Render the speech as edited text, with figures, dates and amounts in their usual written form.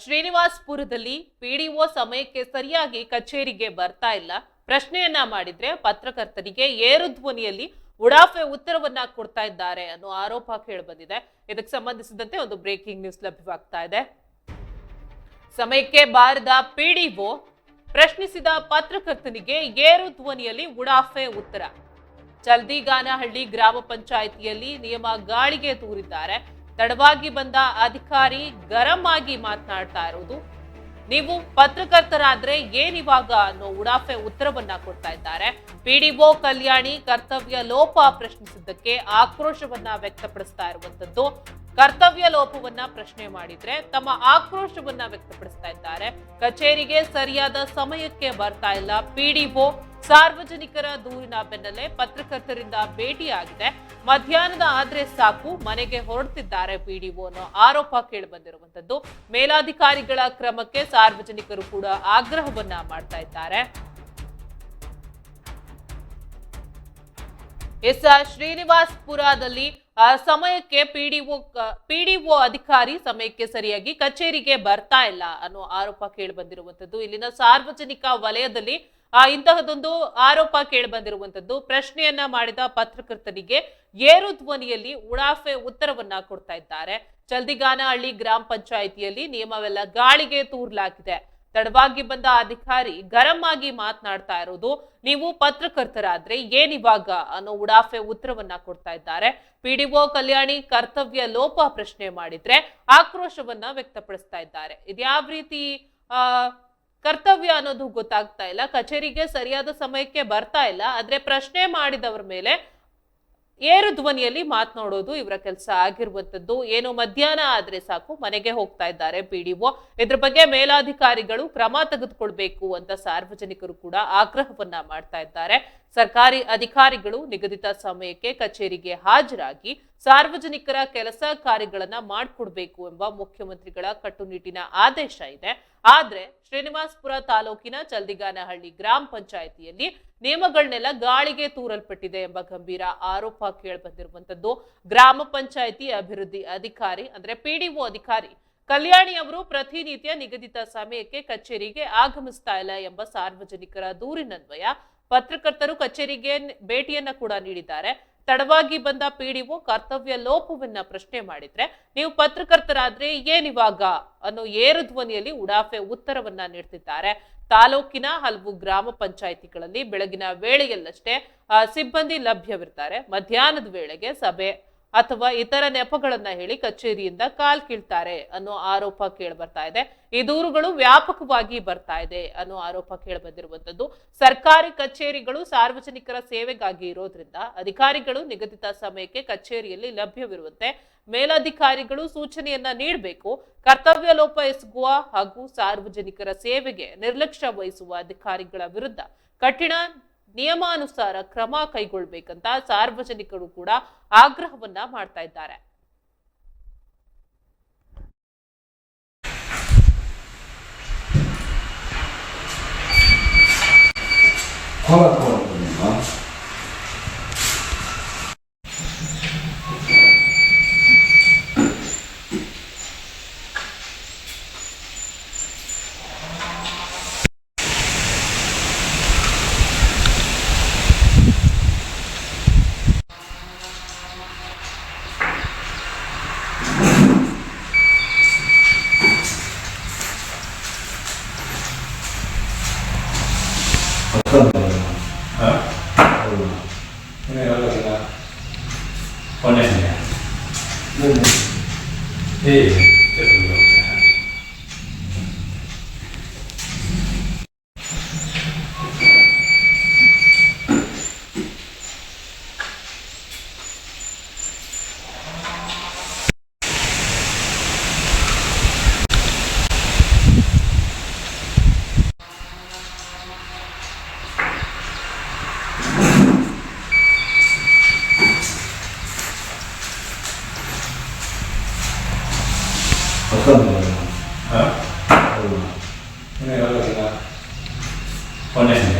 ಶ್ರೀನಿವಾಸ್ಪುರದಲ್ಲಿ PDO ಸಮಯಕ್ಕೆ ಸರಿಯಾಗಿ ಕಚೇರಿಗೆ ಬರ್ತಾ ಇಲ್ಲ. ಪ್ರಶ್ನೆಯನ್ನ ಮಾಡಿದ್ರೆ ಪತ್ರಕರ್ತರಿಗೆ ಏರು ಧ್ವನಿಯಲ್ಲಿ ಉಡಾಫೆ ಉತ್ತರವನ್ನ ಕೊಡ್ತಾ ಇದ್ದಾರೆ ಅನ್ನೋ ಆರೋಪ ಕೇಳಿಬಂದಿದೆ. ಇದಕ್ಕೆ ಸಂಬಂಧಿಸಿದಂತೆ ಒಂದು ಬ್ರೇಕಿಂಗ್ ನ್ಯೂಸ್ ಲಭ್ಯವಾಗ್ತಾ ಇದೆ. ಸಮಯಕ್ಕೆ ಬಾರದ ಪಿಡಿಒ ಪ್ರಶ್ನಿಸಿದ ಪತ್ರಕರ್ತನಿಗೆ ಏರು ಧ್ವನಿಯಲ್ಲಿ ಉಡಾಫೆ ಉತ್ತರ. ಚಲ್ದಿಗಾನಹಳ್ಳಿ ಗ್ರಾಮ ಪಂಚಾಯಿತಿಯಲ್ಲಿ ನಿಯಮ ಗಾಳಿಗೆ ತೂರಿದ್ದಾರೆ. ತಡವಾಗಿ ಬಂದ ಅಧಿಕಾರಿ ಗರಂ ಆಗಿ ಮಾತನಾಡ್ತಾ ಇರೋದು. ನೀವು ಪತ್ರಕರ್ತರಾದ್ರೆ ಏನಿವಾಗ ಅನ್ನೋ ಉಡಾಫೆ ಉತ್ತರವನ್ನ ಕೊಡ್ತಾ ಇದ್ದಾರೆ. ಪಿಡಿಒ ಕಲ್ಯಾಣಿ ಕರ್ತವ್ಯ ಲೋಪ ಪ್ರಶ್ನಿಸಿದ್ದಕ್ಕೆ ಆಕ್ರೋಶವನ್ನ ವ್ಯಕ್ತಪಡಿಸ್ತಾ ಇರುವಂತದ್ದು. ಕರ್ತವ್ಯ ಲೋಪವನ್ನ ಪ್ರಶ್ನೆ ಮಾಡಿದ್ರೆ ತಮ್ಮ ಆಕ್ರೋಶವನ್ನ ವ್ಯಕ್ತಪಡಿಸ್ತಾ ಇದ್ದಾರೆ. ಕಚೇರಿಗೆ ಸರಿಯಾದ ಸಮಯಕ್ಕೆ ಬರ್ತಾ ಇಲ್ಲ ಪಿಡಿಒ. ಸಾರ್ವಜನಿಕರ ದೂರಿನ ಬೆನ್ನಲ್ಲೇ ಪತ್ರಕರ್ತರಿಂದ ಭೇಟಿಯಾಗಿದೆ. ಮಧ್ಯಾಹ್ನದ ಆದ್ರೆ ಸಾಕು ಮನೆಗೆ ಹೊರಡ್ತಿದ್ದಾರೆ ಪಿಡಿಒ ಅನ್ನೋ ಆರೋಪ ಕೇಳಿ ಬಂದಿರುವಂತದ್ದು. ಮೇಲಾಧಿಕಾರಿಗಳ ಕ್ರಮಕ್ಕೆ ಸಾರ್ವಜನಿಕರು ಕೂಡ ಆಗ್ರಹವನ್ನ ಮಾಡ್ತಾ ಇದ್ದಾರೆ. ಶ್ರೀನಿವಾಸ್ಪುರದಲ್ಲಿ ಸಮಯಕ್ಕೆ ಪಿಡಿಒ ಅಧಿಕಾರಿ ಸಮಯಕ್ಕೆ ಸರಿಯಾಗಿ ಕಚೇರಿಗೆ ಬರ್ತಾ ಇಲ್ಲ ಅನ್ನೋ ಆರೋಪ ಕೇಳಿ ಬಂದಿರುವಂತದ್ದು. ಇಲ್ಲಿನ ಸಾರ್ವಜನಿಕ ವಲಯದಲ್ಲಿ ಇಂತಹದೊಂದು ಆರೋಪ ಕೇಳಿ ಬಂದಿರುವಂತದ್ದು. ಪ್ರಶ್ನೆಯನ್ನ ಮಾಡಿದ ಪತ್ರಕರ್ತನಿಗೆ ಏರು ಧ್ವನಿಯಲ್ಲಿ ಉಡಾಫೆ ಉತ್ತರವನ್ನ ಕೊಡ್ತಾ ಇದ್ದಾರೆ. ಚಲ್ದಿಗಾನಹಳ್ಳಿ ಗ್ರಾಮ ಪಂಚಾಯಿತಿಯಲ್ಲಿ ನಿಯಮವೆಲ್ಲ ಗಾಳಿಗೆ ತೂರ್ಲಾಗಿದೆ. ತಡವಾಗಿ ಬಂದ ಅಧಿಕಾರಿ ಗರಂ ಆಗಿ ಮಾತನಾಡ್ತಾ ಇರೋದು. ನೀವು ಪತ್ರಕರ್ತರಾದ್ರೆ ಏನಿವಾಗ ಅನ್ನೋ ಉಡಾಫೆ ಉತ್ತರವನ್ನ ಕೊಡ್ತಾ ಇದ್ದಾರೆ. ಪಿಡಿಒ ಕಲ್ಯಾಣಿ ಕರ್ತವ್ಯ ಲೋಪ ಪ್ರಶ್ನೆ ಮಾಡಿದ್ರೆ ಆಕ್ರೋಶವನ್ನ ವ್ಯಕ್ತಪಡಿಸ್ತಾ ಇದ್ದಾರೆ. ಇದ್ಯಾವ ರೀತಿ ಕರ್ತವ್ಯ ಅನ್ನೋದು ಗೊತ್ತಾಗ್ತಾ ಇಲ್ಲ. ಕಚೇರಿಗೆ ಸರಿಯಾದ ಸಮಯಕ್ಕೆ ಬರ್ತಾ ಇಲ್ಲ, ಆದ್ರೆ ಪ್ರಶ್ನೆ ಮಾಡಿದವರ ಮೇಲೆ ಏರು ಧ್ವನಿಯಲ್ಲಿ ಮಾತನಾಡೋದು ಇವರ ಕೆಲಸ ಆಗಿರುವಂತದ್ದು. ಏನು ಮಧ್ಯಾಹ್ನ ಆದ್ರೆ ಸಾಕು ಮನೆಗೆ ಹೋಗ್ತಾ ಇದ್ದಾರೆ ಪಿಡಿಒ. ಇದ್ರ ಬಗ್ಗೆ ಮೇಲಾಧಿಕಾರಿಗಳು ಕ್ರಮ ತೆಗೆದುಕೊಳ್ಬೇಕು ಅಂತ ಸಾರ್ವಜನಿಕರು ಕೂಡ ಆಗ್ರಹವನ್ನ ಮಾಡ್ತಾ ಇದ್ದಾರೆ. ಸರ್ಕಾರಿ ಅಧಿಕಾರಿಗಳು ನಿಗದಿತ ಸಮಯಕ್ಕೆ ಕಚೇರಿಗೆ ಹಾಜರಾಗಿ ಸಾರ್ವಜನಿಕರ ಕೆಲಸ ಕಾರ್ಯಗಳನ್ನ ಮಾಡಿಕೊಡ್ಬೇಕು ಎಂಬ ಮುಖ್ಯಮಂತ್ರಿಗಳ ಕಟ್ಟುನಿಟ್ಟಿನ ಆದೇಶ ಇದೆ. ಆದ್ರೆ ಶ್ರೀನಿವಾಸ್ಪುರ ತಾಲೂಕಿನ ಚಲ್ದಿಗಾನಹಳ್ಳಿ ಗ್ರಾಮ ಪಂಚಾಯಿತಿಯಲ್ಲಿ ನಿಯಮಗಳನ್ನೆಲ್ಲ ಗಾಳಿಗೆ ತೂರಲ್ಪಟ್ಟಿದೆ ಎಂಬ ಗಂಭೀರ ಆರೋಪ ಕೇಳಿಬಂದಿರುವಂತದ್ದು. ಗ್ರಾಮ ಪಂಚಾಯಿತಿ ಅಭಿವೃದ್ಧಿ ಅಧಿಕಾರಿ ಅಂದ್ರೆ ಪಿಡಿಒ ಅಧಿಕಾರಿ ಕಲ್ಯಾಣಿ ಅವರು ಪ್ರತಿನಿತ್ಯ ನಿಗದಿತ ಸಮಯಕ್ಕೆ ಕಚೇರಿಗೆ ಆಗಮಿಸ್ತಾ ಇಲ್ಲ ಎಂಬ ಸಾರ್ವಜನಿಕರ ದೂರಿನನ್ವಯ ಪತ್ರಕರ್ತರು ಕಚೇರಿಗೆ ಭೇಟಿಯನ್ನ ಕೂಡ ನೀಡಿದ್ದಾರೆ. ತಡವಾಗಿ ಬಂದ ಪಿಡಿಒ ಕರ್ತವ್ಯ ಲೋಪವನ್ನ ಪ್ರಶ್ನೆ ಮಾಡಿದ್ರೆ ನೀವು ಪತ್ರಕರ್ತರಾದ್ರೆ ಏನಿವಾಗ ಅನ್ನೋ ಏರು ಧ್ವನಿಯಲ್ಲಿ ಉಡಾಫೆ ಉತ್ತರವನ್ನ ನೀಡ್ತಿದ್ದಾರೆ. ತಾಲೂಕಿನ ಹಲವು ಗ್ರಾಮ ಪಂಚಾಯಿತಿಗಳಲ್ಲಿ ಬೆಳಗಿನ ವೇಳೆಯಲ್ಲಷ್ಟೇ ಸಿಬ್ಬಂದಿ ಲಭ್ಯವಿರ್ತಾರೆ. ಮಧ್ಯಾಹ್ನದ ವೇಳೆಗೆ ಸಭೆ ಅಥವಾ ಇತರ ನೆಪಗಳನ್ನ ಹೇಳಿ ಕಚೇರಿಯಿಂದ ಕಾಲ್ ಕೀಳ್ತಾರೆ ಅನ್ನೋ ಆರೋಪ ಕೇಳಿ ಬರ್ತಾ ಇದೆ. ಈ ದೂರುಗಳು ವ್ಯಾಪಕವಾಗಿ ಬರ್ತಾ ಇದೆ ಅನ್ನೋ ಆರೋಪ ಕೇಳಿ ಬಂದಿರುವಂತದ್ದು. ಸರ್ಕಾರಿ ಕಚೇರಿಗಳು ಸಾರ್ವಜನಿಕರ ಸೇವೆಗಾಗಿ ಇರೋದ್ರಿಂದ ಅಧಿಕಾರಿಗಳು ನಿಗದಿತ ಸಮಯಕ್ಕೆ ಕಚೇರಿಯಲ್ಲಿ ಲಭ್ಯವಿರುವಂತೆ ಮೇಲಧಿಕಾರಿಗಳು ಸೂಚನೆಯನ್ನ ನೀಡಬೇಕು. ಕರ್ತವ್ಯ ಲೋಪ ಎಸಗುವ ಹಾಗೂ ಸಾರ್ವಜನಿಕರ ಸೇವೆಗೆ ನಿರ್ಲಕ್ಷ್ಯ ವಹಿಸುವ ಅಧಿಕಾರಿಗಳ ವಿರುದ್ಧ ಕಠಿಣ ನಿಯಮಾನುಸಾರ ಕ್ರಮ ಕೈಗೊಳ್ಳಬೇಕಂತ ಸಾರ್ವಜನಿಕರು ಕೂಡ ಆಗ್ರಹವನ್ನ ಮಾಡ್ತಾ ಇದ್ದಾರೆ. Con